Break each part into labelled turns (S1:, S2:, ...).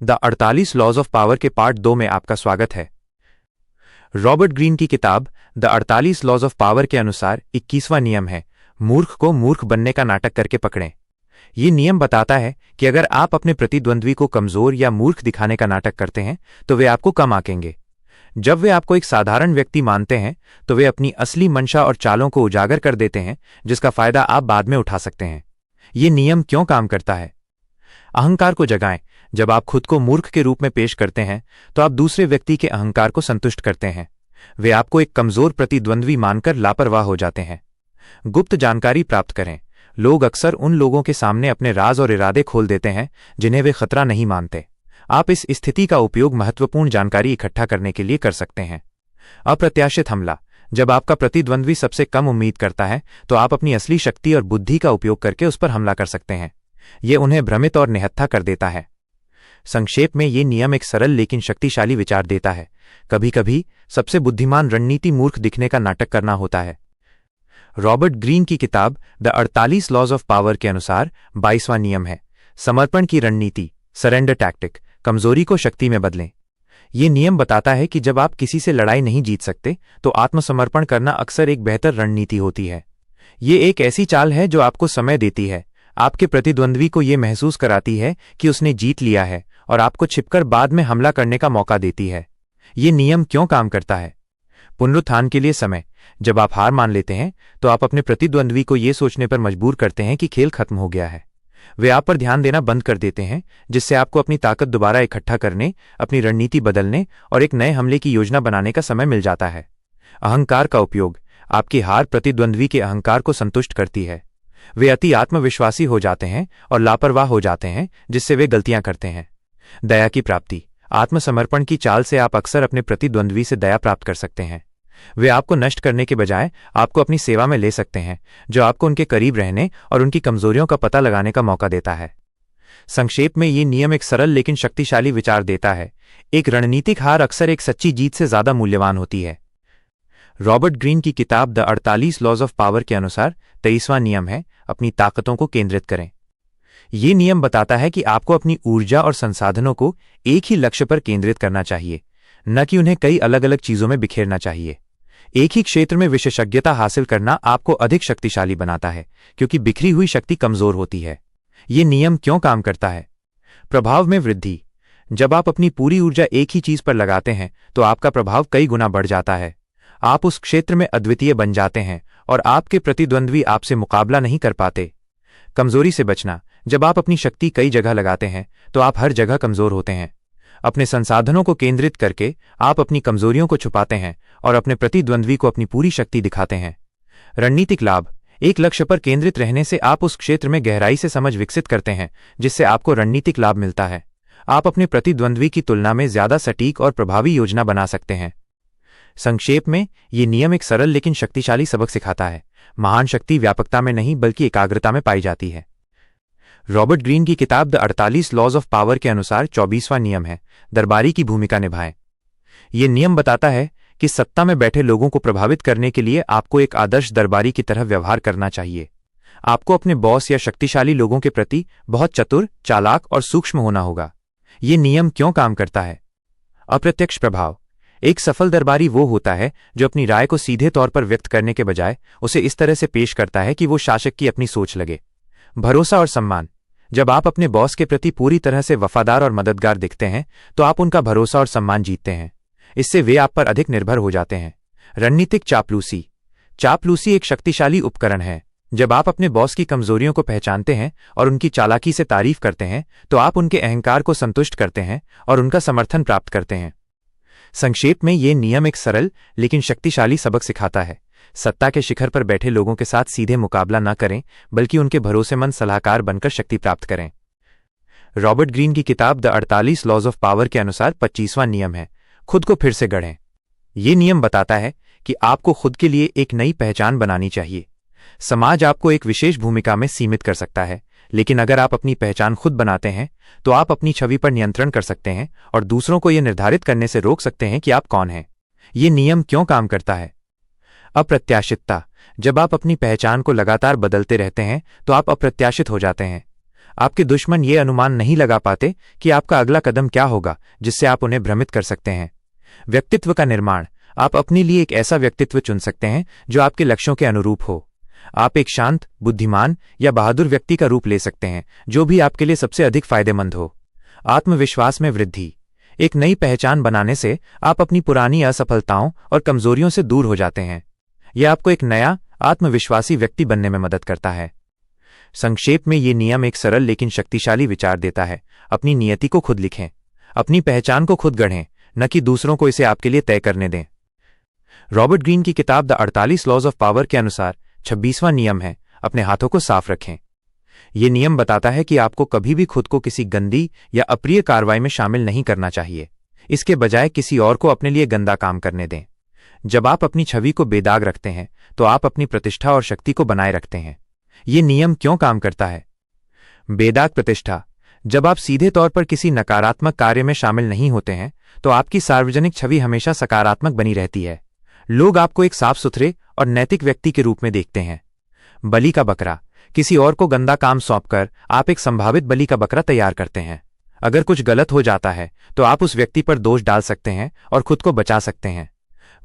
S1: The 48 laws of power के part 2 में आपका स्वागत है। रॉबर्ट ग्रीन की किताब द 48 लॉज ऑफ पावर के अनुसार 21वां नियम है, मूर्ख को मूर्ख बनने का नाटक करके पकड़ें। ये नियम बताता है कि अगर आप अपने प्रतिद्वंद्वी को कमजोर या मूर्ख दिखाने का नाटक करते हैं तो वे आपको कम आंकेंगे। जब वे आपको एक साधारण व्यक्ति मानते हैं तो वे अपनी असली मंशा और चालों को उजागर कर देते हैं, जिसका फायदा आप बाद में उठा सकते हैं। ये नियम क्यों काम करता है? अहंकार को जगाएं। जब आप खुद को मूर्ख के रूप में पेश करते हैं तो आप दूसरे व्यक्ति के अहंकार को संतुष्ट करते हैं। वे आपको एक कमजोर प्रतिद्वंद्वी मानकर लापरवाह हो जाते हैं। गुप्त जानकारी प्राप्त करें। लोग अक्सर उन लोगों के सामने अपने राज और इरादे खोल देते हैं जिन्हें वे खतरा नहीं मानते। आप इस स्थिति का उपयोग महत्वपूर्ण जानकारी इकट्ठा करने के लिए कर सकते हैं। अप्रत्याशित हमला। जब आपका प्रतिद्वंद्वी सबसे कम उम्मीद करता है तो आप अपनी असली शक्ति और बुद्धि का उपयोग करके उस पर हमला कर सकते हैं। यह उन्हें भ्रमित और निहत्था कर देता है। संक्षेप में यह नियम एक सरल लेकिन शक्तिशाली विचार देता है। कभी कभी सबसे बुद्धिमान रणनीति मूर्ख दिखने का नाटक करना होता है। रॉबर्ट ग्रीन की किताब द 48 लॉज ऑफ पावर के अनुसार 22वां नियम है, समर्पण की रणनीति, सरेंडर टैक्टिक, कमजोरी को शक्ति में बदलें। यह नियम बताता है कि जब आप किसी से लड़ाई नहीं जीत सकते तो आत्मसमर्पण करना अक्सर एक बेहतर रणनीति होती है। यह एक ऐसी चाल है जो आपको समय देती है, आपके प्रतिद्वंद्वी को यह महसूस कराती है कि उसने जीत लिया है और आपको छिपकर बाद में हमला करने का मौका देती है। यह नियम क्यों काम करता है? पुनरुत्थान के लिए समय। जब आप हार मान लेते हैं तो आप अपने प्रतिद्वंद्वी को यह सोचने पर मजबूर करते हैं कि खेल खत्म हो गया है। वे आप पर ध्यान देना बंद कर देते हैं, जिससे आपको अपनी ताकत दोबारा इकट्ठा करने, अपनी रणनीति बदलने और एक नए हमले की योजना बनाने का समय मिल जाता है। अहंकार का उपयोग। आपकी हार प्रतिद्वंद्वी के अहंकार को संतुष्ट करती है। वे अति आत्मविश्वासी हो जाते हैं और लापरवाह हो जाते हैं, जिससे वे गलतियां करते हैं। दया की प्राप्ति। आत्मसमर्पण की चाल से आप अक्सर अपने प्रतिद्वंद्वी से दया प्राप्त कर सकते हैं। वे आपको नष्ट करने के बजाय आपको अपनी सेवा में ले सकते हैं, जो आपको उनके करीब रहने और उनकी कमजोरियों का पता लगाने का मौका देता है। संक्षेप में ये नियम एक सरल लेकिन शक्तिशाली विचार देता है। एक रणनीतिक हार अक्सर एक सच्ची जीत से ज्यादा मूल्यवान होती है। रॉबर्ट ग्रीन की किताब द 48 लॉज ऑफ पावर के अनुसार 23वां नियम है, अपनी ताकतों को केंद्रित करें। यह नियम बताता है कि आपको अपनी ऊर्जा और संसाधनों को एक ही लक्ष्य पर केंद्रित करना चाहिए, न कि उन्हें कई अलग अलग चीजों में बिखेरना चाहिए। एक ही क्षेत्र में विशेषज्ञता हासिल करना आपको अधिक शक्तिशाली बनाता है, क्योंकि बिखरी हुई शक्ति कमजोर होती है। यह नियम क्यों काम करता है? प्रभाव में वृद्धि। जब आप अपनी पूरी ऊर्जा एक ही चीज पर लगाते हैं तो आपका प्रभाव कई गुना बढ़ जाता है। आप उस क्षेत्र में अद्वितीय बन जाते हैं और आपके प्रतिद्वंद्वी आपसे मुकाबला नहीं कर पाते। कमजोरी से बचना। जब आप अपनी शक्ति कई जगह लगाते हैं तो आप हर जगह कमजोर होते हैं। अपने संसाधनों को केंद्रित करके आप अपनी कमजोरियों को छुपाते हैं और अपने प्रतिद्वंद्वी को अपनी पूरी शक्ति दिखाते हैं। रणनीतिक लाभ। एक लक्ष्य पर केंद्रित रहने से आप उस क्षेत्र में गहराई से समझ विकसित करते हैं, जिससे आपको रणनीतिक लाभ मिलता है। आप अपने प्रतिद्वंद्वी की तुलना में ज्यादा सटीक और प्रभावी योजना बना सकते हैं। संक्षेप में यह नियम एक सरल लेकिन शक्तिशाली सबक सिखाता है। महान शक्ति व्यापकता में नहीं बल्कि एकाग्रता में पाई जाती है। रॉबर्ट ग्रीन की किताब द 48 लॉज ऑफ पावर के अनुसार 24वां नियम है, दरबारी की भूमिका निभाएं। यह नियम बताता है कि सत्ता में बैठे लोगों को प्रभावित करने के लिए आपको एक आदर्श दरबारी की तरह व्यवहार करना चाहिए। आपको अपने बॉस या शक्तिशाली लोगों के प्रति बहुत चतुर, चालाक और सूक्ष्म होना होगा। यह नियम क्यों काम करता है? अप्रत्यक्ष प्रभाव। एक सफल दरबारी वो होता है जो अपनी राय को सीधे तौर पर व्यक्त करने के बजाय उसे इस तरह से पेश करता है कि वो शासक की अपनी सोच लगे। भरोसा और सम्मान। जब आप अपने बॉस के प्रति पूरी तरह से वफादार और मददगार दिखते हैं तो आप उनका भरोसा और सम्मान जीतते हैं। इससे वे आप पर अधिक निर्भर हो जाते हैं। रणनीतिक चापलूसी। चापलूसी एक शक्तिशाली उपकरण है। जब आप अपने बॉस की कमजोरियों को पहचानते हैं और उनकी चालाकी से तारीफ करते हैं तो आप उनके अहंकार को संतुष्ट करते हैं और उनका समर्थन प्राप्त करते हैं। संक्षेप में यह नियम एक सरल लेकिन शक्तिशाली सबक सिखाता है। सत्ता के शिखर पर बैठे लोगों के साथ सीधे मुकाबला न करें, बल्कि उनके भरोसेमंद सलाहकार बनकर शक्ति प्राप्त करें। रॉबर्ट ग्रीन की किताब द 48 लॉज ऑफ पावर के अनुसार 25वां नियम है, खुद को फिर से गढ़ें। यह नियम बताता है कि आपको खुद के लिए एक नई पहचान बनानी चाहिए। समाज आपको एक विशेष भूमिका में सीमित कर सकता है, लेकिन अगर आप अपनी पहचान खुद बनाते हैं तो आप अपनी छवि पर नियंत्रण कर सकते हैं और दूसरों को यह निर्धारित करने से रोक सकते हैं कि आप कौन हैं। यह नियम क्यों काम करता है? अप्रत्याशितता। जब आप अपनी पहचान को लगातार बदलते रहते हैं तो आप अप्रत्याशित हो जाते हैं। आपके दुश्मन ये अनुमान नहीं लगा पाते कि आपका अगला कदम क्या होगा जिससे आप उन्हें भ्रमित कर सकते हैं। व्यक्तित्व का निर्माण। आप अपने लिए एक ऐसा व्यक्तित्व चुन सकते हैं जो आपके लक्ष्यों के अनुरूप हो। आप एक शांत, बुद्धिमान या बहादुर व्यक्ति का रूप ले सकते हैं, जो भी आपके लिए सबसे अधिक फायदेमंद हो। आत्मविश्वास में वृद्धि। एक नई पहचान बनाने से आप अपनी पुरानी असफलताओं और कमजोरियों से दूर हो जाते हैं। यह आपको एक नया, आत्मविश्वासी व्यक्ति बनने में मदद करता है। संक्षेप में ये नियम एक सरल लेकिन शक्तिशाली विचार देता है। अपनी नियति को खुद लिखें, अपनी पहचान को खुद गढ़ें, न कि दूसरों को इसे आपके लिए तय करने दें। रॉबर्ट ग्रीन की किताब द 48 लॉज ऑफ पावर के अनुसार 26वां नियम है, अपने हाथों को साफ रखें। यह नियम बताता है कि आपको कभी भी खुद को किसी गंदी या अप्रिय कार्रवाई में शामिल नहीं करना चाहिए। इसके बजाय किसी और को अपने लिए गंदा काम करने दें। जब आप अपनी छवि को बेदाग रखते हैं तो आप अपनी प्रतिष्ठा और शक्ति को बनाए रखते हैं। यह नियम क्यों काम करता है? बेदाग प्रतिष्ठा। जब आप सीधे तौर पर किसी नकारात्मक कार्य में शामिल नहीं होते हैं तो आपकी सार्वजनिक छवि हमेशा सकारात्मक बनी रहती है। लोग आपको एक साफ सुथरे और नैतिक व्यक्ति के रूप में देखते हैं। बलि का बकरा। किसी और को गंदा काम सौंपकर आप एक संभावित बलि का बकरा तैयार करते हैं। अगर कुछ गलत हो जाता है तो आप उस व्यक्ति पर दोष डाल सकते हैं और खुद को बचा सकते हैं।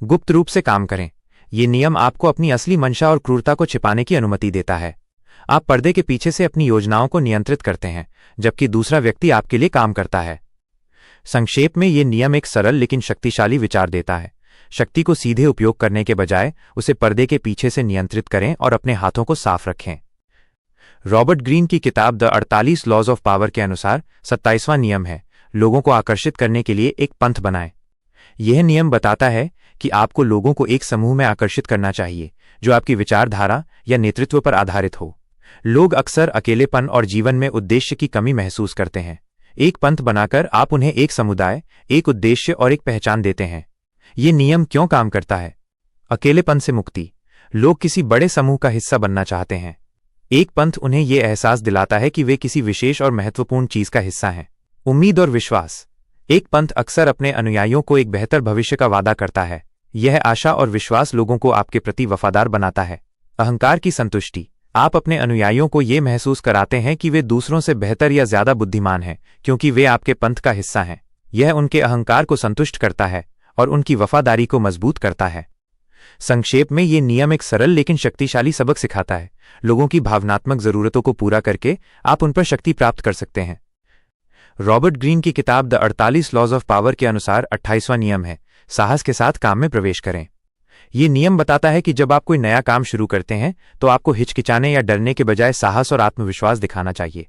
S1: गुप्त रूप से काम करें। ये नियम आपको अपनी असली मंशा और क्रूरता को छिपाने की अनुमति देता है। आप पर्दे के पीछे से अपनी योजनाओं को नियंत्रित करते हैं, जबकि दूसरा व्यक्ति आपके लिए काम करता है। संक्षेप में ये नियम एक सरल लेकिन शक्तिशाली विचार देता है। शक्ति को सीधे उपयोग करने के बजाय उसे पर्दे के पीछे से नियंत्रित करें और अपने हाथों को साफ रखें। रॉबर्ट ग्रीन की किताब द 48 लॉज ऑफ पावर के अनुसार 27वां नियम है, लोगों को आकर्षित करने के लिए एक पंथ बनाएं। यह नियम बताता है कि आपको लोगों को एक समूह में आकर्षित करना चाहिए जो आपकी विचारधारा या नेतृत्व पर आधारित हो। लोग अक्सर अकेलेपन और जीवन में उद्देश्य की कमी महसूस करते हैं। एक पंथ बनाकर आप उन्हें एक समुदाय, एक उद्देश्य और एक पहचान देते हैं। यह नियम क्यों काम करता है? अकेलेपन से मुक्ति। लोग किसी बड़े समूह का हिस्सा बनना चाहते हैं। एक पंथ उन्हें यह एहसास दिलाता है कि वे किसी विशेष और महत्वपूर्ण चीज का हिस्सा हैं। उम्मीद और विश्वास। एक पंथ अक्सर अपने अनुयायियों को एक बेहतर भविष्य का वादा करता है। यह आशा और विश्वास लोगों को आपके प्रति वफादार बनाता है। अहंकार की संतुष्टि। आप अपने अनुयायियों को यह महसूस कराते हैं कि वे दूसरों से बेहतर या ज्यादा बुद्धिमान हैं, क्योंकि वे आपके पंथ का हिस्सा हैं। यह उनके अहंकार को संतुष्ट करता है और उनकी वफादारी को मजबूत करता है। संक्षेप में ये नियम एक सरल लेकिन शक्तिशाली सबक सिखाता है। लोगों की भावनात्मक जरूरतों को पूरा करके आप उन पर शक्ति प्राप्त कर सकते हैं। रॉबर्ट ग्रीन की किताब द 48 लॉज ऑफ पावर के अनुसार 28वां नियम है, साहस के साथ काम में प्रवेश करें। यह नियम बताता है कि जब आप कोई नया काम शुरू करते हैं तो आपको हिचकिचाने या डरने के बजाय साहस और आत्मविश्वास दिखाना चाहिए।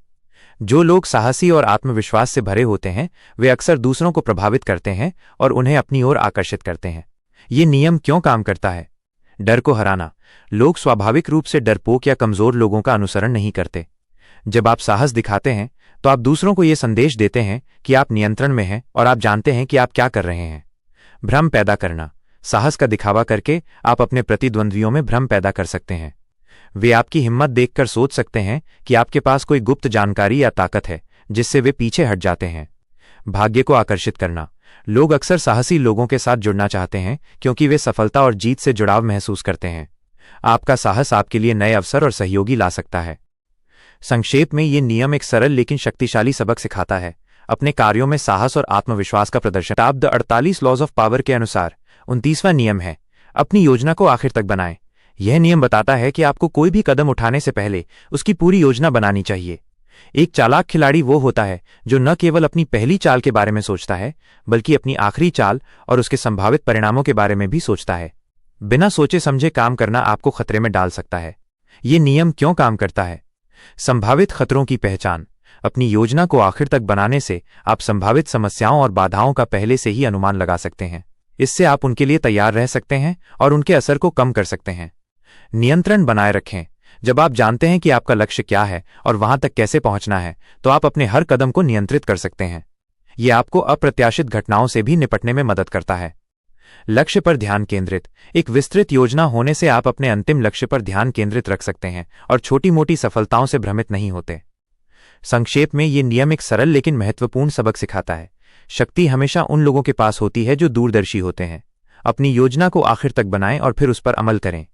S1: जो लोग साहसी और आत्मविश्वास से भरे होते हैं वे अक्सर दूसरों को प्रभावित करते हैं और उन्हें अपनी ओर आकर्षित करते हैं। यह नियम क्यों काम करता है? डर को हराना। लोग स्वाभाविक रूप से डरपोक या कमजोर लोगों का अनुसरण नहीं करते। जब आप साहस दिखाते हैं तो आप दूसरों को यह संदेश देते हैं कि आप नियंत्रण में हैं और आप जानते हैं कि आप क्या कर रहे हैं। भ्रम पैदा करना। साहस का दिखावा करके आप अपने प्रतिद्वंद्वियों में भ्रम पैदा कर सकते हैं। वे आपकी हिम्मत देखकर सोच सकते हैं कि आपके पास कोई गुप्त जानकारी या ताकत है, जिससे वे पीछे हट जाते हैं। भाग्य को आकर्षित करना। लोग अक्सर साहसी लोगों के साथ जुड़ना चाहते हैं क्योंकि वे सफलता और जीत से जुड़ाव महसूस करते हैं। आपका साहस आपके लिए नए अवसर और सहयोगी ला सकता है। संक्षेप में ये नियम एक सरल लेकिन शक्तिशाली सबक सिखाता है। अपने कार्यों में साहस और आत्मविश्वास का प्रदर्शन। किताब द 48 लॉज ऑफ पावर के अनुसार 29वां नियम है, अपनी योजना को आखिर तक बनाएं। यह नियम बताता है कि आपको कोई भी कदम उठाने से पहले उसकी पूरी योजना बनानी चाहिए। एक चालाक खिलाड़ी वो होता है जो न केवल अपनी पहली चाल के बारे में सोचता है, बल्कि अपनी आखिरी चाल और उसके संभावित परिणामों के बारे में भी सोचता है। बिना सोचे समझे काम करना आपको खतरे में डाल सकता है। यह नियम क्यों काम करता है? संभावित खतरों की पहचान। अपनी योजना को आखिर तक बनाने से आप संभावित समस्याओं और बाधाओं का पहले से ही अनुमान लगा सकते हैं। इससे आप उनके लिए तैयार रह सकते हैं और उनके असर को कम कर सकते हैं। नियंत्रण बनाए रखें। जब आप जानते हैं कि आपका लक्ष्य क्या है और वहां तक कैसे पहुंचना है, तो आप अपने हर कदम को नियंत्रित कर सकते हैं। यह आपको अप्रत्याशित घटनाओं से भी निपटने में मदद करता है। लक्ष्य पर ध्यान केंद्रित। एक विस्तृत योजना होने से आप अपने अंतिम लक्ष्य पर ध्यान केंद्रित रख सकते हैं और छोटी मोटी सफलताओं से भ्रमित नहीं होते। संक्षेप में ये नियम एक सरल लेकिन महत्वपूर्ण सबक सिखाता है। शक्ति हमेशा उन लोगों के पास होती है जो दूरदर्शी होते हैं। अपनी योजना को आखिर तक बनाएं और फिर उस पर अमल करें।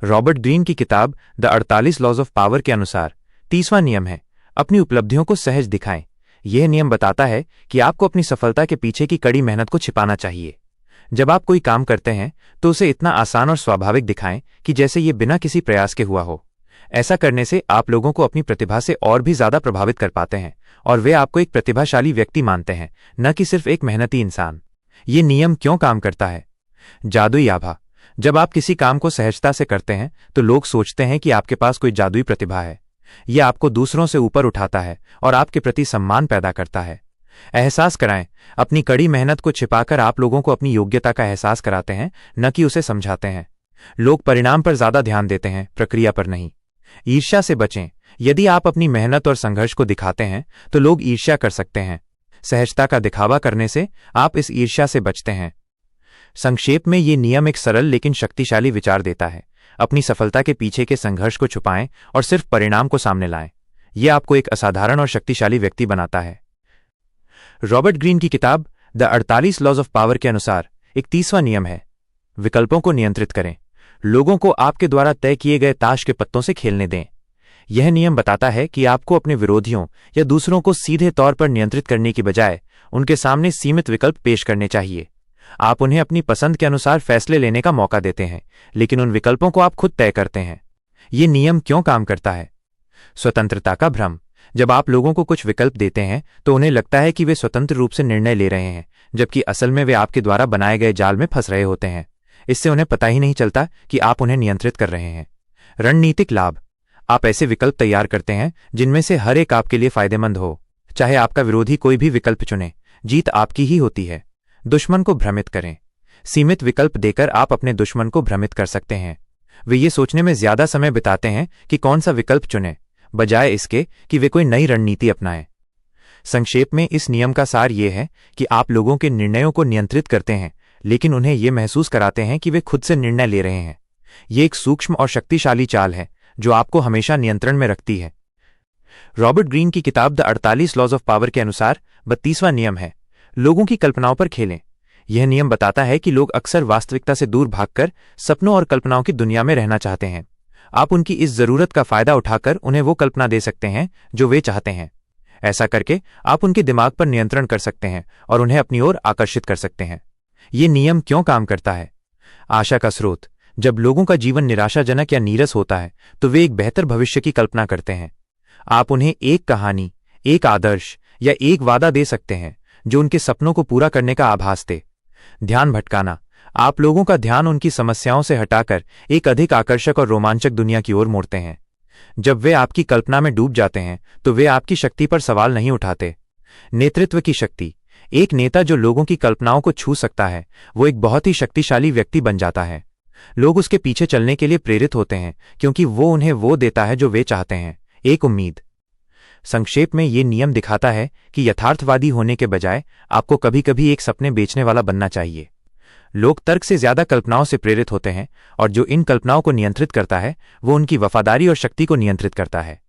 S1: रॉबर्ट ग्रीन की किताब द 48 लॉज ऑफ पावर के अनुसार 30वां नियम है, अपनी उपलब्धियों को सहज दिखाएं। यह नियम बताता है कि आपको अपनी सफलता के पीछे की कड़ी मेहनत को छिपाना चाहिए। जब आप कोई काम करते हैं तो उसे इतना आसान और स्वाभाविक दिखाएं कि जैसे ये बिना किसी प्रयास के हुआ हो। ऐसा करने से आप लोगों को अपनी प्रतिभा से और भी ज्यादा प्रभावित कर पाते हैं और वे आपको एक प्रतिभाशाली व्यक्ति मानते हैं, न कि सिर्फ एक मेहनती इंसान। ये नियम क्यों काम करता है? जादुई आभा। जब आप किसी काम को सहजता से करते हैं तो लोग सोचते हैं कि आपके पास कोई जादुई प्रतिभा है। यह आपको दूसरों से ऊपर उठाता है और आपके प्रति सम्मान पैदा करता है। एहसास कराएं, अपनी कड़ी मेहनत को छिपाकर आप लोगों को अपनी योग्यता का एहसास कराते हैं, न कि उसे समझाते हैं। लोग परिणाम पर ज्यादा ध्यान देते हैं, प्रक्रिया पर नहीं। ईर्ष्या से बचें। यदि आप अपनी मेहनत और संघर्ष को दिखाते हैं तो लोग ईर्ष्या कर सकते हैं। सहजता का दिखावा करने से आप इस ईर्ष्या से बचते हैं। संक्षेप में ये नियम एक सरल लेकिन शक्तिशाली विचार देता है। अपनी सफलता के पीछे के संघर्ष को छुपाएं और सिर्फ परिणाम को सामने लाएं। यह आपको एक असाधारण और शक्तिशाली व्यक्ति बनाता है। रॉबर्ट ग्रीन की किताब द 48 लॉज ऑफ पावर के अनुसार 31वां नियम है, विकल्पों को नियंत्रित करें। लोगों को आपके द्वारा तय किए गए ताश के पत्तों से खेलने दें। यह नियम बताता है कि आपको अपने विरोधियों या दूसरों को सीधे तौर पर नियंत्रित करने की बजाय उनके सामने सीमित विकल्प पेश करने चाहिए। आप उन्हें अपनी पसंद के अनुसार फैसले लेने का मौका देते हैं, लेकिन उन विकल्पों को आप खुद तय करते हैं। यह नियम क्यों काम करता है? स्वतंत्रता का भ्रम। जब आप लोगों को कुछ विकल्प देते हैं तो उन्हें लगता है कि वे स्वतंत्र रूप से निर्णय ले रहे हैं, जबकि असल में वे आपके द्वारा बनाए गए जाल में फंस रहे होते हैं। इससे उन्हें पता ही नहीं चलता कि आप उन्हें नियंत्रित कर रहे हैं। रणनीतिक लाभ। आप ऐसे विकल्प तैयार करते हैं जिनमें से हर एक आपके लिए फायदेमंद हो। चाहे आपका विरोधी कोई भी विकल्प चुने, जीत आपकी ही होती है। दुश्मन को भ्रमित करें। सीमित विकल्प देकर आप अपने दुश्मन को भ्रमित कर सकते हैं। वे ये सोचने में ज्यादा समय बिताते हैं कि कौन सा विकल्प चुनें, बजाय इसके कि वे कोई नई रणनीति अपनाएं। संक्षेप में इस नियम का सार यह है कि आप लोगों के निर्णयों को नियंत्रित करते हैं, लेकिन उन्हें यह महसूस कराते हैं कि वे खुद से निर्णय ले रहे हैं। यह एक सूक्ष्म और शक्तिशाली चाल है जो आपको हमेशा नियंत्रण में रखती है। रॉबर्ट ग्रीन की किताब द 48 लॉज ऑफ पावर के अनुसार 32वां नियम है, लोगों की कल्पनाओं पर खेलें। यह नियम बताता है कि लोग अक्सर वास्तविकता से दूर भागकर सपनों और कल्पनाओं की दुनिया में रहना चाहते हैं। आप उनकी इस जरूरत का फायदा उठाकर उन्हें वो कल्पना दे सकते हैं जो वे चाहते हैं। ऐसा करके आप उनके दिमाग पर नियंत्रण कर सकते हैं और उन्हें अपनी ओर आकर्षित कर सकते हैं। यह नियम क्यों काम करता है? आशा का स्रोत। जब लोगों का जीवन निराशाजनक या नीरस होता है तो वे एक बेहतर भविष्य की कल्पना करते हैं। आप उन्हें एक कहानी, एक आदर्श या एक वादा दे सकते हैं जो उनके सपनों को पूरा करने का आभास दे। ध्यान भटकाना। आप लोगों का ध्यान उनकी समस्याओं से हटाकर एक अधिक आकर्षक और रोमांचक दुनिया की ओर मोड़ते हैं। जब वे आपकी कल्पना में डूब जाते हैं तो वे आपकी शक्ति पर सवाल नहीं उठाते। नेतृत्व की शक्ति। एक नेता जो लोगों की कल्पनाओं को छू सकता है, वो एक बहुत ही शक्तिशाली व्यक्ति बन जाता है। लोग उसके पीछे चलने के लिए प्रेरित होते हैं क्योंकि वो उन्हें वो देता है जो वे चाहते हैं, एक उम्मीद। संक्षेप में ये नियम दिखाता है कि यथार्थवादी होने के बजाय आपको कभी कभी एक सपने बेचने वाला बनना चाहिए। लोग तर्क से ज्यादा कल्पनाओं से प्रेरित होते हैं और जो इन कल्पनाओं को नियंत्रित करता है वो उनकी वफादारी और शक्ति को नियंत्रित करता है।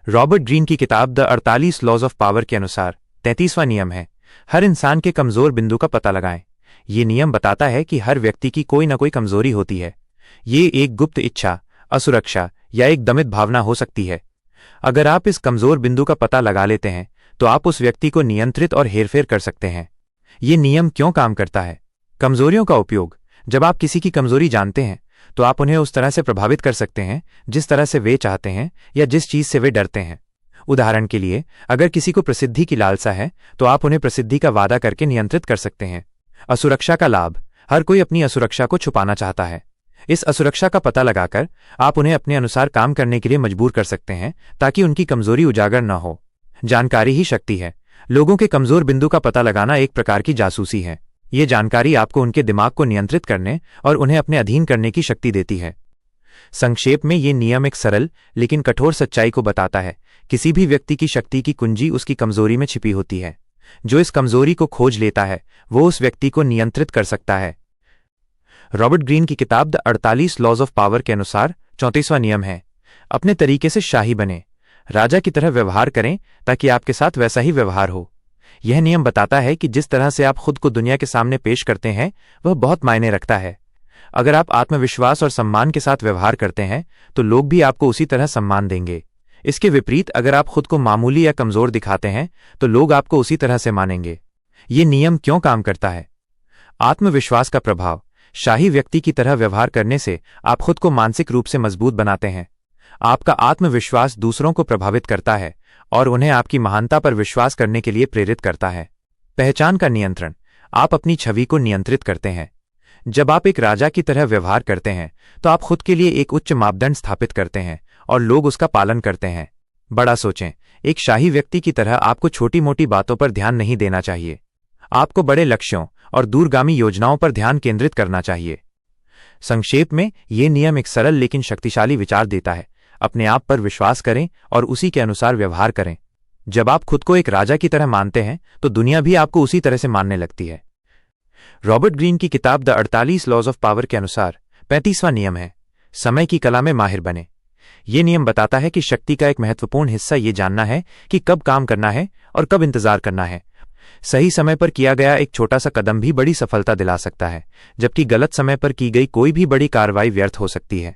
S1: रॉबर्ट ग्रीन की किताब द 48 लॉज ऑफ पावर के अनुसार 33वां नियम है, हर इंसान के कमजोर बिंदु का पता लगाएं। ये नियम बताता है कि हर व्यक्ति की कोई न कोई कमजोरी होती है। ये एक गुप्त इच्छा, असुरक्षा या एक दमित भावना हो सकती है। अगर आप इस कमजोर बिंदु का पता लगा लेते हैं तो आप उस व्यक्ति को नियंत्रित और हेरफेर कर सकते हैं। ये नियम क्यों काम करता है? कमजोरियों का उपयोग। जब आप किसी की कमजोरी जानते हैं तो आप उन्हें उस तरह से प्रभावित कर सकते हैं जिस तरह से वे चाहते हैं या जिस चीज से वे डरते हैं। उदाहरण के लिए, अगर किसी को प्रसिद्धि की लालसा है तो आप उन्हें प्रसिद्धि का वादा करके नियंत्रित कर सकते हैं। असुरक्षा का लाभ। हर कोई अपनी असुरक्षा को छुपाना चाहता है। इस असुरक्षा का पता लगाकर आप उन्हें अपने अनुसार काम करने के लिए मजबूर कर सकते हैं ताकि उनकी कमजोरी उजागर न हो। जानकारी ही शक्ति है। लोगों के कमजोर बिंदु का पता लगाना एक प्रकार की जासूसी है। ये जानकारी आपको उनके दिमाग को नियंत्रित करने और उन्हें अपने अधीन करने की शक्ति देती है। संक्षेप में ये नियम एक सरल लेकिन कठोर सच्चाई को बताता है, किसी भी व्यक्ति की शक्ति की कुंजी उसकी कमजोरी में छिपी होती है। जो इस कमजोरी को खोज लेता है वो उस व्यक्ति को नियंत्रित कर सकता है। रॉबर्ट ग्रीन की किताब द 48 लॉज ऑफ पावर के अनुसार 34वां नियम है, अपने तरीके से शाही बने। राजा की तरह व्यवहार करें ताकि आपके साथ वैसा ही व्यवहार हो। यह नियम बताता है कि जिस तरह से आप खुद को दुनिया के सामने पेश करते हैं वह बहुत मायने रखता है। अगर आप आत्मविश्वास और सम्मान के साथ व्यवहार करते हैं तो लोग भी आपको उसी तरह सम्मान देंगे। इसके विपरीत अगर आप खुद को मामूली या कमजोर दिखाते हैं तो लोग आपको उसी तरह से मानेंगे। ये नियम क्यों काम करता है? आत्मविश्वास का प्रभाव। शाही व्यक्ति की तरह व्यवहार करने से आप खुद को मानसिक रूप से मजबूत बनाते हैं। आपका आत्मविश्वास दूसरों को प्रभावित करता है और उन्हें आपकी महानता पर विश्वास करने के लिए प्रेरित करता है। पहचान का नियंत्रण। आप अपनी छवि को नियंत्रित करते हैं। जब आप एक राजा की तरह व्यवहार करते हैं तो आप खुद के लिए एक उच्च मापदंड स्थापित करते हैं और लोग उसका पालन करते हैं। बड़ा सोचें। एक शाही व्यक्ति की तरह आपको छोटी मोटी बातों पर ध्यान नहीं देना चाहिए। आपको बड़े लक्ष्यों और दूरगामी योजनाओं पर ध्यान केंद्रित करना चाहिए। संक्षेप में, यह नियम एक सरल लेकिन शक्तिशाली विचार देता है। अपने आप पर विश्वास करें और उसी के अनुसार व्यवहार करें। जब आप खुद को एक राजा की तरह मानते हैं तो दुनिया भी आपको उसी तरह से मानने लगती है। रॉबर्ट ग्रीन की किताब द 48 लॉज ऑफ पावर के अनुसार 35वां नियम है, समय की कला में माहिर बने। यह नियम बताता है कि शक्ति का एक महत्वपूर्ण हिस्सा यह जानना है कि कब काम करना है और कब इंतजार करना है। सही समय पर किया गया एक छोटा सा कदम भी बड़ी सफलता दिला सकता है, जबकि गलत समय पर की गई कोई भी बड़ी कार्रवाई व्यर्थ हो सकती है।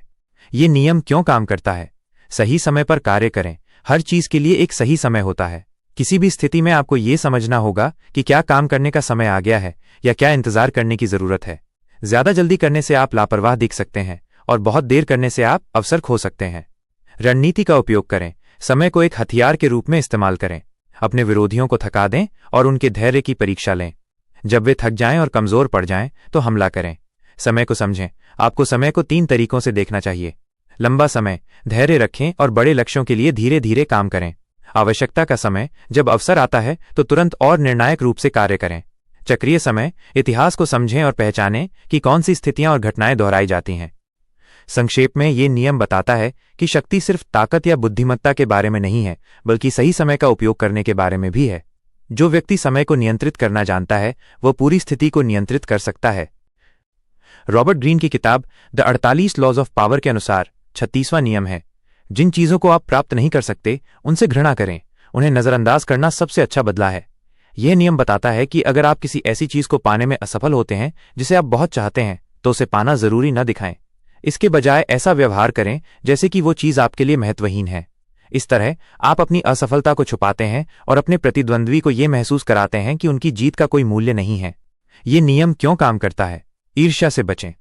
S1: यह नियम क्यों काम करता है? सही समय पर कार्य करें। हर चीज के लिए एक सही समय होता है। किसी भी स्थिति में आपको यह समझना होगा कि क्या काम करने का समय आ गया है या क्या इंतजार करने की जरूरत है। ज्यादा जल्दी करने से आप लापरवाह दिख सकते हैं और बहुत देर करने से आप अवसर खो सकते हैं। रणनीति का उपयोग करें। समय को एक हथियार के रूप में इस्तेमाल करें। अपने विरोधियों को थका दें और उनके धैर्य की परीक्षा लें। जब वे थक जाएं और कमजोर पड़ जाएं तो हमला करें। समय को समझें। आपको समय को 3 तरीकों से देखना चाहिए। लंबा समय, धैर्य रखें और बड़े लक्ष्यों के लिए धीरे धीरे काम करें। आवश्यकता का समय, जब अवसर आता है तो तुरंत और निर्णायक रूप से कार्य करें। चक्रीय समय, इतिहास को समझें और पहचानें कि कौन सी स्थितियां और घटनाएं दोहराई जाती हैं। संक्षेप में, ये नियम बताता है कि शक्ति सिर्फ ताकत या बुद्धिमत्ता के बारे में नहीं है, बल्कि सही समय का उपयोग करने के बारे में भी है। जो व्यक्ति समय को नियंत्रित करना जानता है वह पूरी स्थिति को नियंत्रित कर सकता है। रॉबर्ट ग्रीन की किताब द 48 लॉज ऑफ पावर के अनुसार 36वां नियम है, जिन चीजों को आप प्राप्त नहीं कर सकते उनसे घृणा करें। उन्हें नजरअंदाज करना सबसे अच्छा बदला है। यह नियम बताता है कि अगर आप किसी ऐसी चीज को पाने में असफल होते हैं जिसे आप बहुत चाहते हैं तो उसे पाना जरूरी न दिखाएं। इसके बजाय ऐसा व्यवहार करें जैसे कि वो चीज आपके लिए महत्वहीन है। इस तरह आप अपनी असफलता को छुपाते हैं और अपने प्रतिद्वंद्वी को यह महसूस कराते हैं कि उनकी जीत का कोई मूल्य नहीं है। यह नियम क्यों काम करता है? ईर्ष्या से बचें।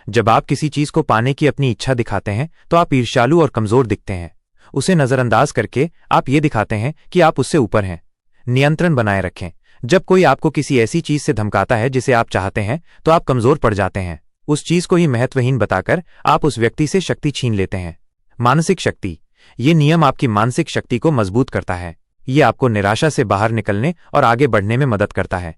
S1: जब आप किसी चीज को पाने की अपनी इच्छा दिखाते हैं तो आप ईर्ष्यालु और कमजोर दिखते हैं। उसे नजरअंदाज करके आप ये दिखाते हैं कि आप उससे ऊपर हैं। नियंत्रण बनाए रखें। जब कोई आपको किसी ऐसी चीज से धमकाता है जिसे आप चाहते हैं तो आप कमजोर पड़ जाते हैं। उस चीज को ही महत्वहीन बताकर आप उस व्यक्ति से शक्ति छीन लेते हैं। मानसिक शक्ति। ये नियम आपकी मानसिक शक्ति को मजबूत करता है। ये आपको निराशा से बाहर निकलने और आगे बढ़ने में मदद करता है।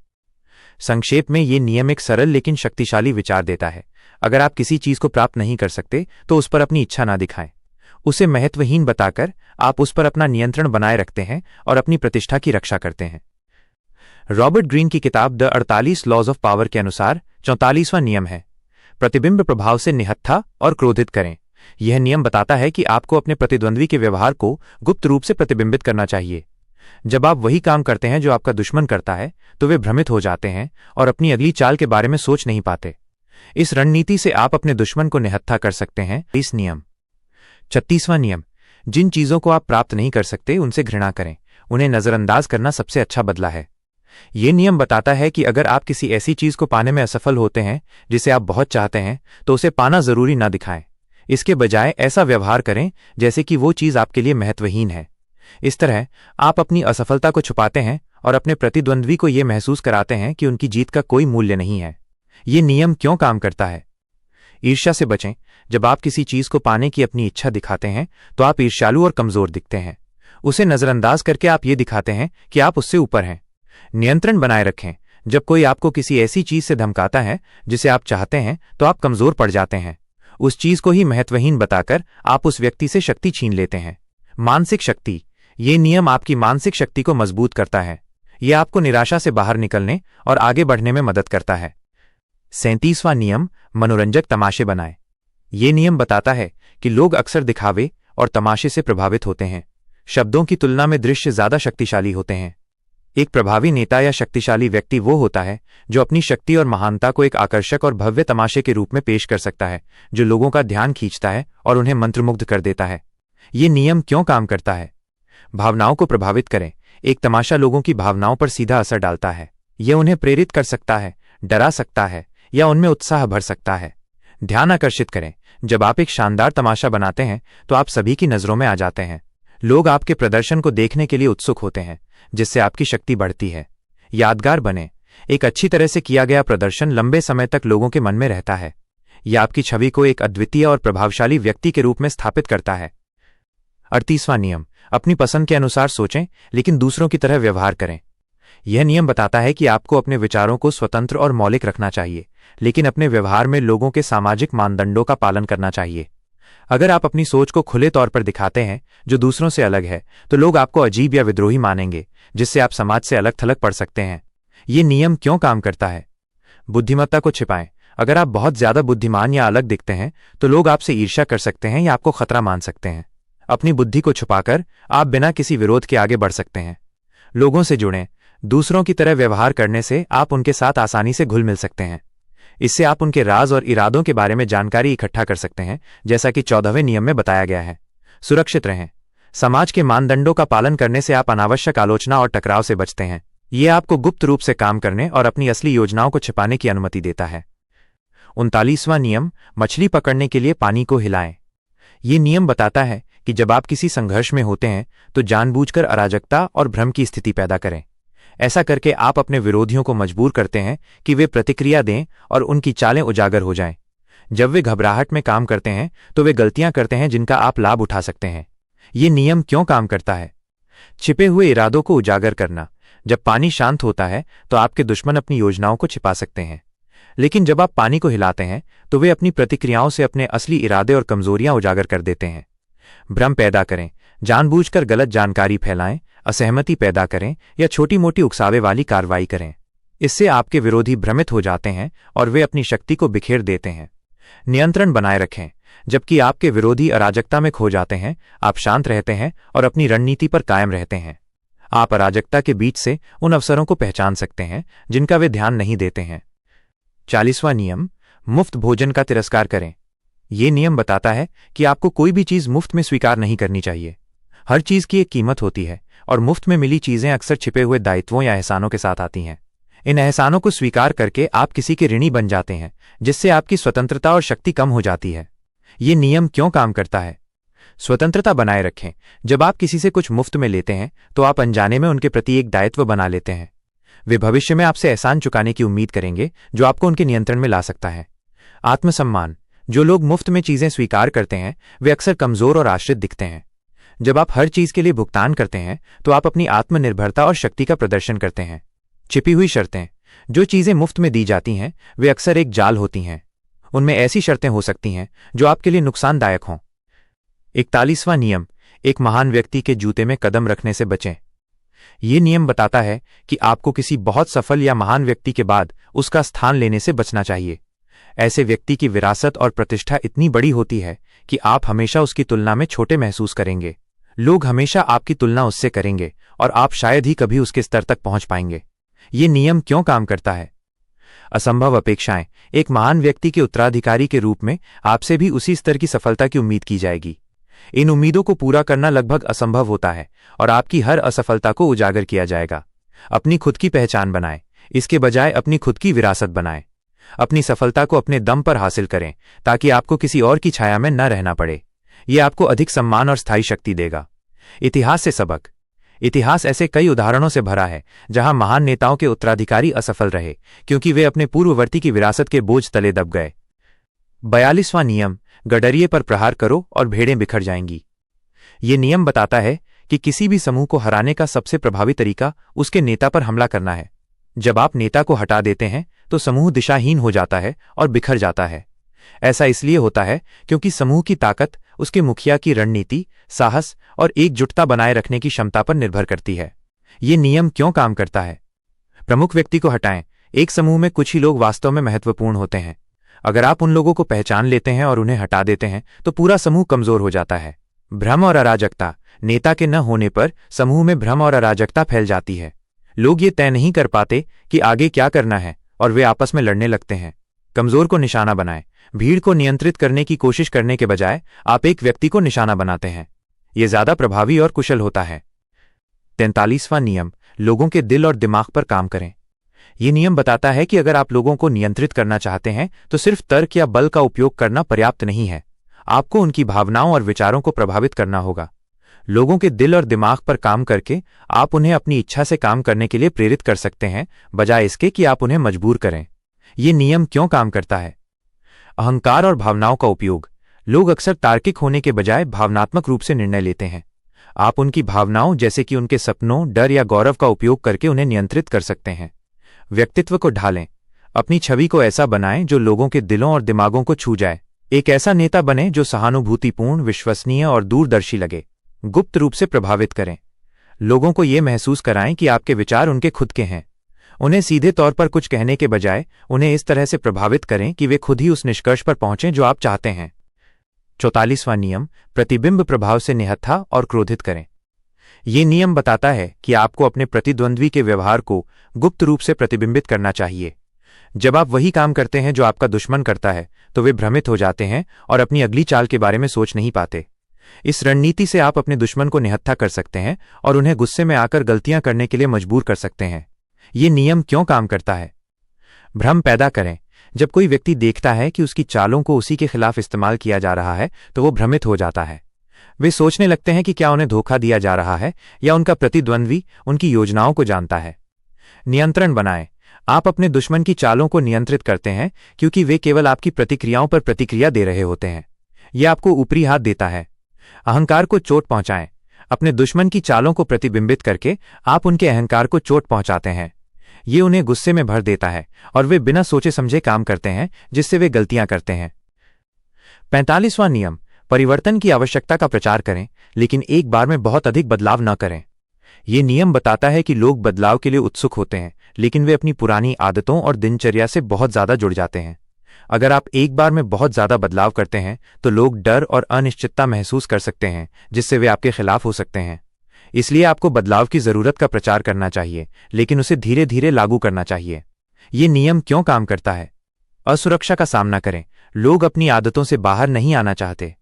S1: संक्षेप में, ये नियम एक सरल लेकिन शक्तिशाली विचार देता है। अगर आप किसी चीज को प्राप्त नहीं कर सकते तो उस पर अपनी इच्छा ना दिखाएं। उसे महत्वहीन बताकर आप उस पर अपना नियंत्रण बनाए रखते हैं और अपनी प्रतिष्ठा की रक्षा करते हैं। रॉबर्ट ग्रीन की किताब द 48 लॉज ऑफ पावर के अनुसार 44वां नियम है, प्रतिबिंब प्रभाव से निहत्था और क्रोधित करें। यह नियम बताता है कि आपको अपने प्रतिद्वंद्वी के व्यवहार को गुप्त रूप से प्रतिबिंबित करना चाहिए। जब आप वही काम करते हैं जो आपका दुश्मन करता है तो वे भ्रमित हो जाते हैं और अपनी अगली चाल के बारे में सोच नहीं पाते। इस रणनीति से आप अपने दुश्मन को निहत्था कर सकते हैं। इस नियम 36वां नियम, जिन चीजों को आप प्राप्त नहीं कर सकते उनसे घृणा करें। उन्हें नजरअंदाज करना सबसे अच्छा बदला है। यह नियम बताता है कि अगर आप किसी ऐसी चीज को पाने में असफल होते हैं जिसे आप बहुत चाहते हैं तो उसे पाना जरूरी ना दिखाएं। इसके बजाय ऐसा व्यवहार करें जैसे कि वो चीज आपके लिए महत्वहीन है। इस तरह आप अपनी असफलता को छुपाते हैं और अपने प्रतिद्वंद्वी को यह महसूस कराते हैं कि उनकी जीत का कोई मूल्य नहीं है। यह नियम क्यों काम करता है? ईर्ष्या से बचें। जब आप किसी चीज को पाने की अपनी इच्छा दिखाते हैं तो आप ईर्ष्यालु और कमजोर दिखते हैं। उसे नजरअंदाज करके आप ये दिखाते हैं कि आप उससे ऊपर हैं। नियंत्रण बनाए रखें। जब कोई आपको किसी ऐसी चीज से धमकाता है जिसे आप चाहते हैं तो आप कमजोर पड़ जाते हैं। उस चीज को ही महत्वहीन बताकर आप उस व्यक्ति से शक्ति छीन लेते हैं। मानसिक शक्ति। ये नियम आपकी मानसिक शक्ति को मजबूत करता है। यह आपको निराशा से बाहर निकलने और आगे बढ़ने में मदद करता है। 37वां नियम, मनोरंजक तमाशे बनाएं। यह नियम बताता है कि लोग अक्सर दिखावे और तमाशे से प्रभावित होते हैं। शब्दों की तुलना में दृश्य ज्यादा शक्तिशाली होते हैं। एक प्रभावी नेता या शक्तिशाली व्यक्ति वो होता है जो अपनी शक्ति और महानता को एक आकर्षक और भव्य तमाशे के रूप में पेश कर सकता है, जो लोगों का ध्यान खींचता है और उन्हें मंत्रमुग्ध कर देता है। ये नियम क्यों काम करता है? भावनाओं को प्रभावित करें। एक तमाशा लोगों की भावनाओं पर सीधा असर डालता है। यह उन्हें प्रेरित कर सकता है, डरा सकता है या उनमें उत्साह भर सकता है। ध्यान आकर्षित करें। जब आप एक शानदार तमाशा बनाते हैं तो आप सभी की नजरों में आ जाते हैं। लोग आपके प्रदर्शन को देखने के लिए उत्सुक होते हैं, जिससे आपकी शक्ति बढ़ती है। यादगार बने। एक अच्छी तरह से किया गया प्रदर्शन लंबे समय तक लोगों के मन में रहता है। यह आपकी छवि को एक अद्वितीय और प्रभावशाली व्यक्ति के रूप में स्थापित करता है। 38वां नियम, अपनी पसंद के अनुसार सोचें लेकिन दूसरों की तरह व्यवहार करें। यह नियम बताता है कि आपको अपने विचारों को स्वतंत्र और मौलिक रखना चाहिए, लेकिन अपने व्यवहार में लोगों के सामाजिक मानदंडों का पालन करना चाहिए। अगर आप अपनी सोच को खुले तौर पर दिखाते हैं जो दूसरों से अलग है, तो लोग आपको अजीब या विद्रोही मानेंगे, जिससे आप समाज से अलग थलग पड़ सकते हैं। ये नियम क्यों काम करता है? बुद्धिमत्ता को छिपाएं। अगर आप बहुत ज्यादा बुद्धिमान या अलग दिखते हैं तो लोग आपसे ईर्ष्या कर सकते हैं या आपको खतरा मान सकते हैं। अपनी बुद्धि को छुपाकर आप बिना किसी विरोध के आगे बढ़ सकते हैं। लोगों से जुड़ें। दूसरों की तरह व्यवहार करने से आप उनके साथ आसानी से घुल मिल सकते हैं। इससे आप उनके राज और इरादों के बारे में जानकारी इकट्ठा कर सकते हैं, जैसा कि 14वें नियम में बताया गया है। सुरक्षित रहें। समाज के मानदंडों का पालन करने से आप अनावश्यक आलोचना और टकराव से बचते हैं। यह आपको गुप्त रूप से काम करने और अपनी असली योजनाओं को छिपाने की अनुमति देता है। 39वां नियम, मछली पकड़ने के लिए पानी को हिलाएं। यह नियम बताता है कि जब आप किसी संघर्ष में होते हैं तो जानबूझकर अराजकता और भ्रम की स्थिति पैदा करें। ऐसा करके आप अपने विरोधियों को मजबूर करते हैं कि वे प्रतिक्रिया दें और उनकी चालें उजागर हो जाएं। जब वे घबराहट में काम करते हैं तो वे गलतियां करते हैं जिनका आप लाभ उठा सकते हैं। ये नियम क्यों काम करता है? छिपे हुए इरादों को उजागर करना। जब पानी शांत होता है तो आपके दुश्मन अपनी योजनाओं को छिपा सकते हैं, लेकिन जब आप पानी को हिलाते हैं तो वे अपनी प्रतिक्रियाओं से अपने असली इरादे और कमजोरियां उजागर कर देते हैं। भ्रम पैदा करें। जानबूझकर गलत जानकारी फैलाएं, असहमति पैदा करें या छोटी मोटी उकसावे वाली कार्रवाई करें। इससे आपके विरोधी भ्रमित हो जाते हैं और वे अपनी शक्ति को बिखेर देते हैं। नियंत्रण बनाए रखें। जबकि आपके विरोधी अराजकता में खो जाते हैं, आप शांत रहते हैं और अपनी रणनीति पर कायम रहते हैं। आप अराजकता के बीच से उन अवसरों को पहचान सकते हैं जिनका वे ध्यान नहीं देते हैं। 40वां नियम, मुफ्त भोजन का तिरस्कार करें। यह नियम बताता है कि आपको कोई भी चीज मुफ्त में स्वीकार नहीं करनी चाहिए। हर चीज की एक कीमत होती है और मुफ्त में मिली चीजें अक्सर छिपे हुए दायित्वों या एहसानों के साथ आती हैं। इन एहसानों को स्वीकार करके आप किसी के ऋणी बन जाते हैं, जिससे आपकी स्वतंत्रता और शक्ति कम हो जाती है। ये नियम क्यों काम करता है? स्वतंत्रता बनाए रखें। जब आप किसी से कुछ मुफ्त में लेते हैं तो आप अनजाने में उनके प्रति एक दायित्व बना लेते हैं। वे भविष्य में आपसे एहसान चुकाने की उम्मीद करेंगे, जो आपको उनके नियंत्रण में ला सकता है। आत्मसम्मान। जो लोग मुफ्त में चीजें स्वीकार करते हैं वे अक्सर कमजोर और आश्रित दिखते हैं। जब आप हर चीज के लिए भुगतान करते हैं तो आप अपनी आत्मनिर्भरता और शक्ति का प्रदर्शन करते हैं। छिपी हुई शर्तें। जो चीजें मुफ्त में दी जाती हैं वे अक्सर एक जाल होती हैं। उनमें ऐसी शर्तें हो सकती हैं जो आपके लिए नुकसानदायक हों। 41वां नियम, एक महान व्यक्ति के जूते में कदम रखने से बचें। यह नियम बताता है कि आपको किसी बहुत सफल या महान व्यक्ति के बाद उसका स्थान लेने से बचना चाहिए। ऐसे व्यक्ति की विरासत और प्रतिष्ठा इतनी बड़ी होती है कि आप हमेशा उसकी तुलना में छोटे महसूस करेंगे। लोग हमेशा आपकी तुलना उससे करेंगे और आप शायद ही कभी उसके स्तर तक पहुंच पाएंगे। ये नियम क्यों काम करता है? असंभव अपेक्षाएं। एक महान व्यक्ति के उत्तराधिकारी के रूप में आपसे भी उसी स्तर की सफलता की उम्मीद की जाएगी। इन उम्मीदों को पूरा करना लगभग असंभव होता है और आपकी हर असफलता को उजागर किया जाएगा। अपनी खुद की पहचान बनाएं, इसके बजाय अपनी खुद की विरासत बनाएं। अपनी सफलता को अपने दम पर हासिल करें ताकि आपको किसी और की छाया में न रहना पड़े। यह आपको अधिक सम्मान और स्थायी शक्ति देगा। इतिहास से सबक। इतिहास ऐसे कई उदाहरणों से भरा है जहां महान नेताओं के उत्तराधिकारी असफल रहे क्योंकि वे अपने पूर्ववर्ती की विरासत के बोझ तले दब गए। 42वां नियम, गडरिये पर प्रहार करो और भेड़ें बिखर जाएंगी। ये नियम बताता है कि किसी भी समूह को हराने का सबसे प्रभावी तरीका उसके नेता पर हमला करना है। जब आप नेता को हटा देते हैं तो समूह दिशाहीन हो जाता है और बिखर जाता है। ऐसा इसलिए होता है क्योंकि समूह की ताकत उसके मुखिया की रणनीति, साहस और एकजुटता बनाए रखने की क्षमता पर निर्भर करती है। ये नियम क्यों काम करता है? प्रमुख व्यक्ति को हटाएं। एक समूह में कुछ ही लोग वास्तव में महत्वपूर्ण होते हैं। अगर आप उन लोगों को पहचान लेते हैं और उन्हें हटा देते हैं तो पूरा समूह कमजोर हो जाता है। भ्रम और अराजकता। नेता के न होने पर समूह में भ्रम और अराजकता फैल जाती है। लोग ये तय नहीं कर पाते कि आगे क्या करना है और वे आपस में लड़ने लगते हैं। कमजोर को निशाना बनाएं। भीड़ को नियंत्रित करने की कोशिश करने के बजाय आप एक व्यक्ति को निशाना बनाते हैं। ये ज्यादा प्रभावी और कुशल होता है। 43वां नियम, लोगों के दिल और दिमाग पर काम करें। ये नियम बताता है कि अगर आप लोगों को नियंत्रित करना चाहते हैं तो सिर्फ तर्क या बल का उपयोग करना पर्याप्त नहीं है। आपको उनकी भावनाओं और विचारों को प्रभावित करना होगा। लोगों के दिल और दिमाग पर काम करके आप उन्हें अपनी इच्छा से काम करने के लिए प्रेरित कर सकते हैं, बजाय इसके कि आप उन्हें मजबूर करें। ये नियम क्यों काम करता है? अहंकार और भावनाओं का उपयोग। लोग अक्सर तार्किक होने के बजाय भावनात्मक रूप से निर्णय लेते हैं। आप उनकी भावनाओं जैसे कि उनके सपनों, डर या गौरव का उपयोग करके उन्हें नियंत्रित कर सकते हैं। व्यक्तित्व को ढालें। अपनी छवि को ऐसा बनाएं जो लोगों के दिलों और दिमागों को छू जाए। एक ऐसा नेता बने जो सहानुभूतिपूर्ण, विश्वसनीय और दूरदर्शी लगे। गुप्त रूप से प्रभावित करें। लोगों को यह महसूस कराएं कि आपके विचार उनके खुद के हैं। उन्हें सीधे तौर पर कुछ कहने के बजाय उन्हें इस तरह से प्रभावित करें कि वे खुद ही उस निष्कर्ष पर पहुंचें जो आप चाहते हैं। 44वां नियम, प्रतिबिंब प्रभाव से निहत्था और क्रोधित करें। यह नियम बताता है कि आपको अपने प्रतिद्वंद्वी के व्यवहार को गुप्त रूप से प्रतिबिंबित करना चाहिए। जब आप वही काम करते हैं जो आपका दुश्मन करता है तो वे भ्रमित हो जाते हैं और अपनी अगली चाल के बारे में सोच नहीं पाते। इस रणनीति से आप अपने दुश्मन को निहत्था कर सकते हैं और उन्हें गुस्से में आकर गलतियां करने के लिए मजबूर कर सकते हैं। यह नियम क्यों काम करता है? भ्रम पैदा करें। जब कोई व्यक्ति देखता है कि उसकी चालों को उसी के खिलाफ इस्तेमाल किया जा रहा है तो वो भ्रमित हो जाता है। वे सोचने लगते हैं कि क्या उन्हें धोखा दिया जा रहा है या उनका प्रतिद्वंद्वी उनकी योजनाओं को जानता है। नियंत्रण बनाएं। आप अपने दुश्मन की चालों को नियंत्रित करते हैं क्योंकि वे केवल आपकी प्रतिक्रियाओं पर प्रतिक्रिया दे रहे होते हैं। यह आपको ऊपरी हाथ देता है। अहंकार को चोट पहुंचाएं। अपने दुश्मन की चालों को प्रतिबिंबित करके आप उनके अहंकार को चोट पहुंचाते हैं। ये उन्हें गुस्से में भर देता है और वे बिना सोचे समझे काम करते हैं, जिससे वे गलतियां करते हैं। 45वां नियम, परिवर्तन की आवश्यकता का प्रचार करें, लेकिन एक बार में बहुत अधिक बदलाव न करें। यह नियम बताता है कि लोग बदलाव के लिए उत्सुक होते हैं, लेकिन वे अपनी पुरानी आदतों और दिनचर्या से बहुत ज्यादा जुड़ जाते हैं। अगर आप एक बार में बहुत ज्यादा बदलाव करते हैं तो लोग डर और अनिश्चितता महसूस कर सकते हैं, जिससे वे आपके खिलाफ हो सकते हैं। इसलिए आपको बदलाव की जरूरत का प्रचार करना चाहिए, लेकिन उसे धीरे धीरे लागू करना चाहिए। यह नियम क्यों काम करता है? असुरक्षा का सामना करें। लोग अपनी आदतों से बाहर नहीं आना चाहते।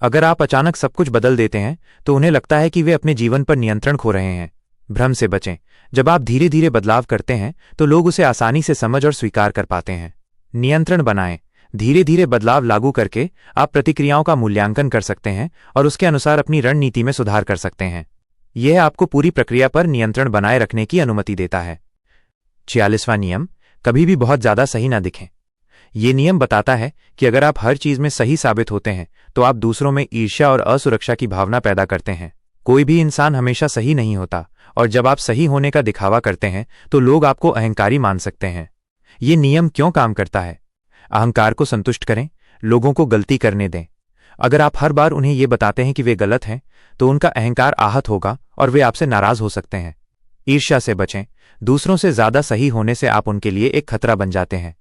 S1: अगर आप अचानक सब कुछ बदल देते हैं तो उन्हें लगता है कि वे अपने जीवन पर नियंत्रण खो रहे हैं। भ्रम से बचें। जब आप धीरे धीरे बदलाव करते हैं तो लोग उसे आसानी से समझ और स्वीकार कर पाते हैं। नियंत्रण बनाएं। धीरे धीरे बदलाव लागू करके आप प्रतिक्रियाओं का मूल्यांकन कर सकते हैं और उसके अनुसार अपनी रणनीति में सुधार कर सकते हैं। यह आपको पूरी प्रक्रिया पर नियंत्रण बनाए रखने की अनुमति देता है। 46वां नियम, कभी भी बहुत ज्यादा सही न दिखें। यह नियम बताता है कि अगर आप हर चीज में सही साबित होते हैं तो आप दूसरों में ईर्ष्या और असुरक्षा की भावना पैदा करते हैं। कोई भी इंसान हमेशा सही नहीं होता, और जब आप सही होने का दिखावा करते हैं तो लोग आपको अहंकारी मान सकते हैं। यह नियम क्यों काम करता है? अहंकार को संतुष्ट करें। लोगों को गलती करने दें। अगर आप हर बार उन्हें यह बताते हैं कि वे गलत हैं तो उनका अहंकार आहत होगा और वे आपसे नाराज हो सकते हैं। ईर्ष्या से बचें। दूसरों से ज्यादा सही होने से आप उनके लिए एक खतरा बन जाते हैं।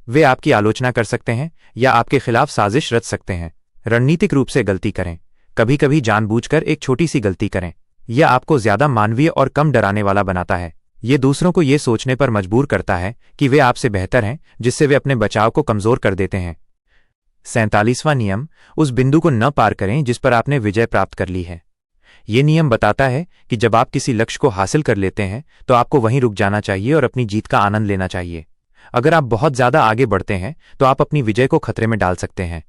S1: वे आपकी आलोचना कर सकते हैं या आपके खिलाफ साजिश रच सकते हैं। रणनीतिक रूप से गलती करें। कभी कभी जानबूझकर एक छोटी सी गलती करें। यह आपको ज्यादा मानवीय और कम डराने वाला बनाता है। ये दूसरों को ये सोचने पर मजबूर करता है कि वे आपसे बेहतर हैं, जिससे वे अपने बचाव को कमजोर कर देते हैं। 47वां नियम, उस बिंदु को न पार करें जिस पर आपने विजय प्राप्त कर ली है। यह नियम बताता है कि जब आप किसी लक्ष्य को हासिल कर लेते हैं तो आपको वहीं रुक जाना चाहिए और अपनी जीत का आनंद लेना चाहिए। अगर आप बहुत ज्यादा आगे बढ़ते हैं तो आप अपनी विजय को खतरे में डाल सकते हैं।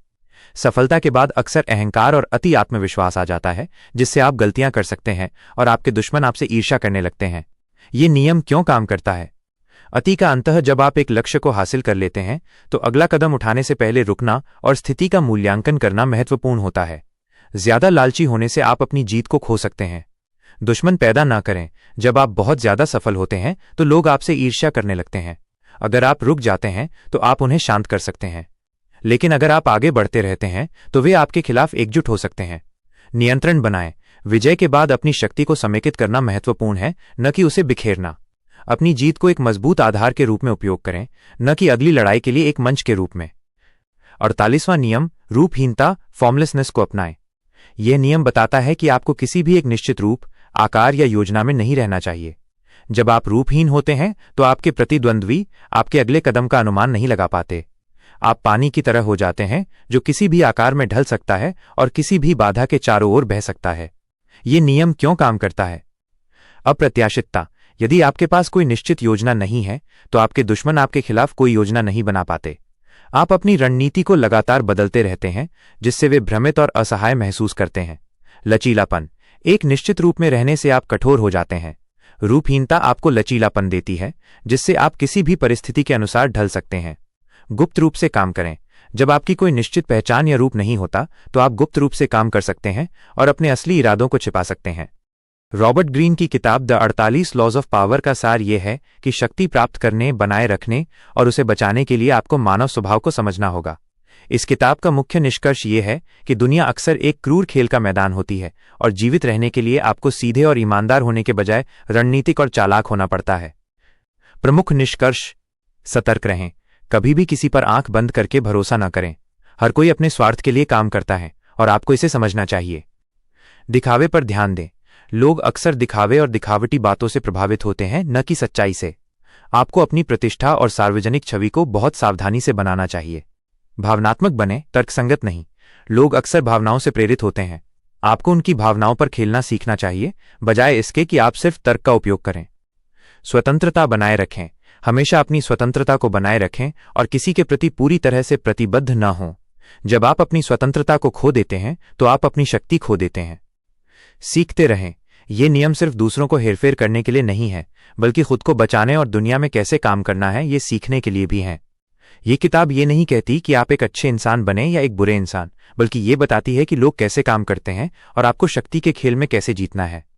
S1: सफलता के बाद अक्सर अहंकार और अति आत्मविश्वास आ जाता है, जिससे आप गलतियां कर सकते हैं और आपके दुश्मन आपसे ईर्ष्या करने लगते हैं। यह नियम क्यों काम करता है? अति का अंतः जब आप एक लक्ष्य को हासिल कर लेते हैं तो अगला कदम उठाने से पहले रुकना और स्थिति का मूल्यांकन करना महत्वपूर्ण होता है। ज्यादा लालची होने से आप अपनी जीत को खो सकते हैं। दुश्मन पैदा ना करें। जब आप बहुत ज्यादा सफल होते हैं तो लोग आपसे ईर्ष्या करने लगते हैं। अगर आप रुक जाते हैं तो आप उन्हें शांत कर सकते हैं, लेकिन अगर आप आगे बढ़ते रहते हैं तो वे आपके खिलाफ एकजुट हो सकते हैं। नियंत्रण बनाएं। विजय के बाद अपनी शक्ति को समेकित करना महत्वपूर्ण है, न कि उसे बिखेरना। अपनी जीत को एक मजबूत आधार के रूप में उपयोग करें, न कि अगली लड़ाई के लिए एक मंच के रूप में। 48वां नियम, रूपहीनता, फॉर्मलेसनेस को अपनाएं। यह नियम बताता है कि आपको किसी भी एक निश्चित रूप, आकार या योजना में नहीं रहना चाहिए। जब आप रूपहीन होते हैं तो आपके प्रतिद्वंद्वी आपके अगले कदम का अनुमान नहीं लगा पाते। आप पानी की तरह हो जाते हैं जो किसी भी आकार में ढल सकता है और किसी भी बाधा के चारों ओर बह सकता है। ये नियम क्यों काम करता है? अप्रत्याशितता। यदि आपके पास कोई निश्चित योजना नहीं है तो आपके दुश्मन आपके खिलाफ कोई योजना नहीं बना पाते। आप अपनी रणनीति को लगातार बदलते रहते हैं, जिससे वे भ्रमित और असहाय महसूस करते हैं। लचीलापन। एक निश्चित रूप में रहने से आप कठोर हो जाते हैं। रूपहीनता आपको लचीलापन देती है, जिससे आप किसी भी परिस्थिति के अनुसार ढल सकते हैं। गुप्त रूप से काम करें। जब आपकी कोई निश्चित पहचान या रूप नहीं होता तो आप गुप्त रूप से काम कर सकते हैं और अपने असली इरादों को छिपा सकते हैं। रॉबर्ट ग्रीन की किताब द 48 लॉज ऑफ पावर का सार यह है कि शक्ति प्राप्त करने, बनाए रखने और उसे बचाने के लिए आपको मानव स्वभाव को समझना होगा। इस किताब का मुख्य निष्कर्ष ये है कि दुनिया अक्सर एक क्रूर खेल का मैदान होती है और जीवित रहने के लिए आपको सीधे और ईमानदार होने के बजाय रणनीतिक और चालाक होना पड़ता है। प्रमुख निष्कर्ष। सतर्क रहें। कभी भी किसी पर आंख बंद करके भरोसा न करें। हर कोई अपने स्वार्थ के लिए काम करता है और आपको इसे समझना चाहिए। दिखावे पर ध्यान दें। लोग अक्सर दिखावे और दिखावटी बातों से प्रभावित होते हैं, न कि सच्चाई से। आपको अपनी प्रतिष्ठा और सार्वजनिक छवि को बहुत सावधानी से बनाना चाहिए। भावनात्मक बने, तर्कसंगत नहीं। लोग अक्सर भावनाओं से प्रेरित होते हैं। आपको उनकी भावनाओं पर खेलना सीखना चाहिए, बजाय इसके कि आप सिर्फ तर्क का उपयोग करें। स्वतंत्रता बनाए रखें। हमेशा अपनी स्वतंत्रता को बनाए रखें और किसी के प्रति पूरी तरह से प्रतिबद्ध न हों। जब आप अपनी स्वतंत्रता को खो देते हैं तो आप अपनी शक्ति खो देते हैं। सीखते रहें। ये नियम सिर्फ दूसरों को हेरफेर करने के लिए नहीं है, बल्कि खुद को बचाने और दुनिया में कैसे काम करना है ये सीखने के लिए भी हैं। ये किताब ये नहीं कहती कि आप एक अच्छे इंसान बने या एक बुरे इंसान, बल्कि ये बताती है कि लोग कैसे काम करते हैं और आपको शक्ति के खेल में कैसे जीतना है।